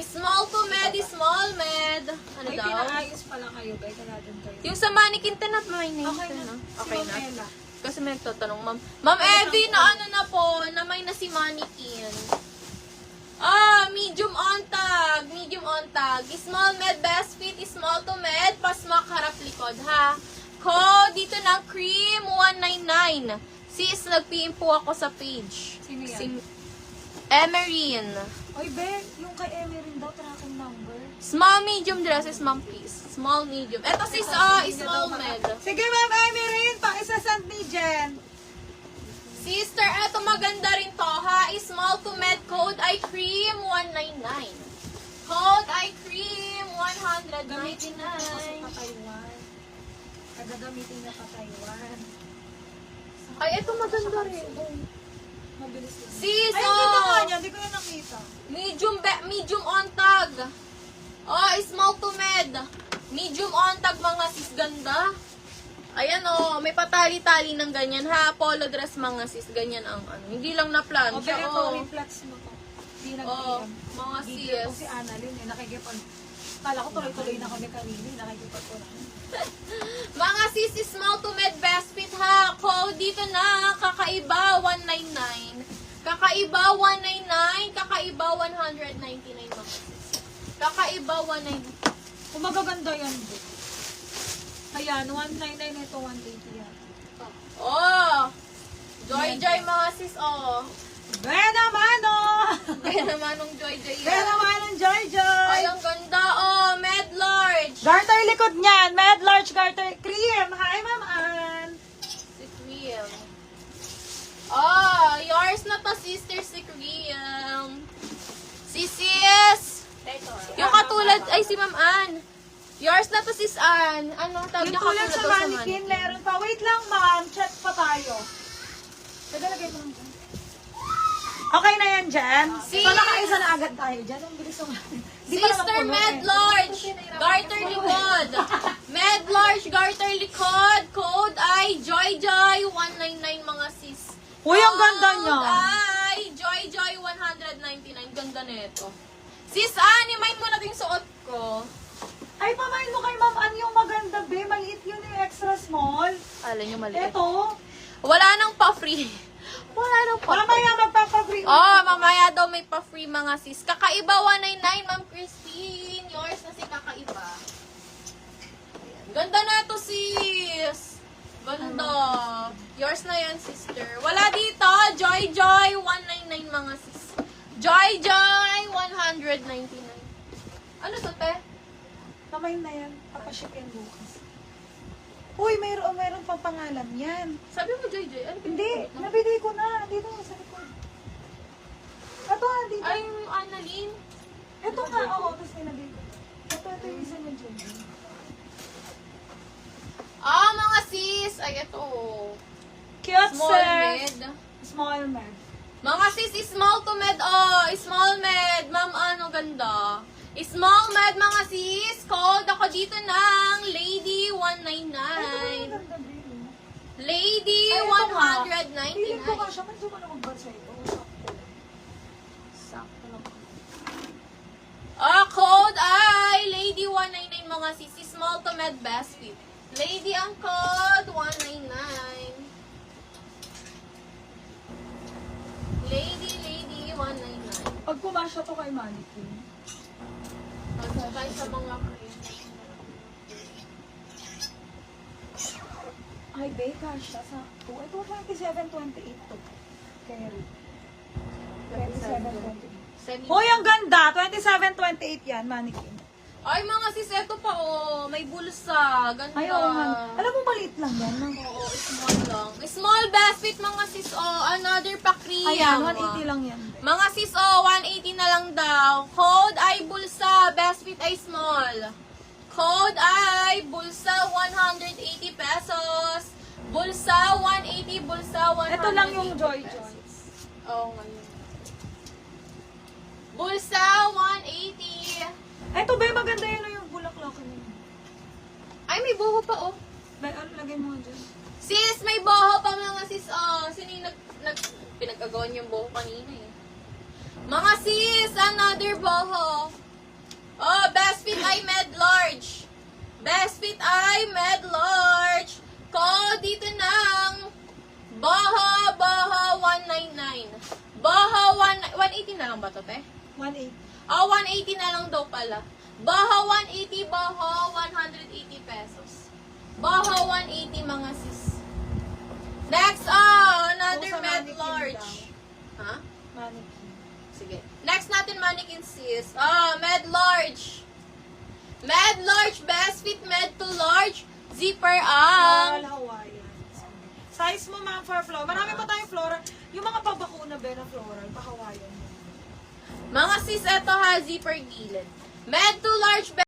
Small to med, small med. Ano Ay, daw? pinaayos pala kayo, ba? Kaya natin kayo. Yung sa mannequin, tinat mo may name. Okay na. no? Si Okay na. Mamela. Kasi may nagtatanong, ma'am. Ma'am Evie, na ano na po, na may na si mannequin. Medium on tag. Medium on tag. Small med, best fit, small to med, pasmak, harap, likod, ha? Code dito ng cream 199. Sis, nag-PM po ako sa page. Sino yan? Si Emerine. Oy, be, yung kay Emery daw, tracking number. Small, medium dresses, ma'am, please. Small, medium. Eto sis, small med. Sige, Ma'am Emery, pakisasend ni Jen. Sister, eto maganda rin to, ha? Small to med, code I cream 199. Code I cream Gamitin niya pa kasi 199. pa Taiwan. Gagamitin niya pa Taiwan. Ay, eto maganda rin. Mabilis lang. Sis, Ay, ang ganda nga niya, hindi ko yan nakita. medium on tag. Small to med. Medium on tag, mga sis, ganda. Ayan, may patali-tali ng ganyan, ha? Polo dress, mga sis, ganyan ang ano. Hindi lang na plan. O, pero ito, reflex mo to. Hindi nag-PM. Mga Video ko sis. si Annalyn, nakikipag... Kala ko tuloy-tuloy na kami kanina, nakikipag ko na. Mga sis, small to med, best fit, ha? Code dito na, kakaiba, 199. Kakaiba, 199. Kakaiba, 199, mga sis. Kakaiba, 199. Kung magaganda yan, be. Ayan, 199 ito, 180 yan. Joy, mga sis, Be naman, oh! Kaya naman nung Joy Be naman ang Joy Joy! Ay, ang ganda, med large. Garter likod niyan, Med Large Garter Cream. Hi, Ma'am Ann. Si Cream. Yours na to, sister, si Cream. Si sis. Yung katulad, ay, si Ma'am Ann. Yours na to, sis Ann. Ano tawag Yung niya tulad sa daw mannequin, meron pa. Wait lang, ma'am. Check pa tayo. Pwede lagay mo lang dyan. Okay na yan, Jen. Si- So, nakaisa na agad tayo dyan. Ang bilis ng... Di pa naman Sister puno Med eh. Large, Garter Likod. Med Large, Garter Likod. Code ay Joy 199, mga sis. Uy, ang ganda niya. Code ay Joy 199. Ganda na ito. Sis, animate mo na yung suot ko. Ay, pamain mo kay Ma'am Ann yung maganda, be. Maliit yun yung extra small. Alam nyo maliit. Ito. Wala nang pa-free. Wala nang pa-free. Mamaya magpapag-free. Mamaya daw may pa-free, mga sis. Kakaiba 199, Ma'am Christine. Yours na si Kakaiba. Ayan. Ganda na ito, sis. Ganda. Yours na yan, sister. Wala dito. Joy 199, mga sis. Joy 199. Ano to, te? Pamain na yan. Papaship yan bukas. Uy, mayroon pang pangalan yan. Sabi mo, Joy. Ano Hindi, nabili ko na. Dito sa likod. Ito, dito. Ay, yung Annalyn. Ito nga, oo. Tapos nilagay ko. Ito yung isa niya dyan. Mga sis. Ay, ito. Cute, Small sir. med. Small med. Mga sis, small to med. Small med. Ma'am, ano, ganda. Small med, mga sis. Code ako dito ng Lady 199. Lady Piling ko 199. ka siya. Medyo ko na magbansa ito. Sakto lang. Code ay Lady 199, mga sis. Small to med, best fit. Lady ang code 199. Lady 199. Pag kumasya to kay mannequin. Pagkakay sa mga cream. Ay, beka siya sa... Ito 27.28 to. Carry. 27.28. Hoy, ang ganda! 27.28 yan, mannequin. Ay, mga sis, eto pa, may bulsa. Ganda. Ay, oo nga. Alam mo, maliit lang yan. No? Oo, small lang. Small best fit, mga sis, another pa cream. Ayan, 180 lang yan. Mga sis, 180 na lang daw. Code ay bulsa, best fit ay small. Code ay bulsa, 180 pesos. Bulsa, 180, bulsa, 180. Ito lang yung Joy Joy. Oo, ngayon. Bulsa, 180. Ito ba, maganda yun yung bulaklak niya. Ay, may buho pa, Lagay mo dyan. Sis, may boho pa, mga sis. Sino yung pinag-agawan yung boho kanina, eh. Mga sis, another boho. Oh, best fit ay med large. Best fit ay med large. Call dito ng boho 199. Boho 180 na lang ba to, te? 180. Oh, 180 na lang daw pala. Boho 180, boho 180 pesos. Boho 180 mga sis. Next, another Kung sa med mannequin large. daw. Ha? Mannequin. Sige. Next natin mannequin sis. Med large. Med large, best fit med to large. Zipper Floral ang... Hawaiian. Size mo, ma'am, for floral. Marami pa tayong floral. Yung mga pabakuna ba na floral, pa-Hawaiian. Mga sis, eto ha, zipper gilid. Med to large,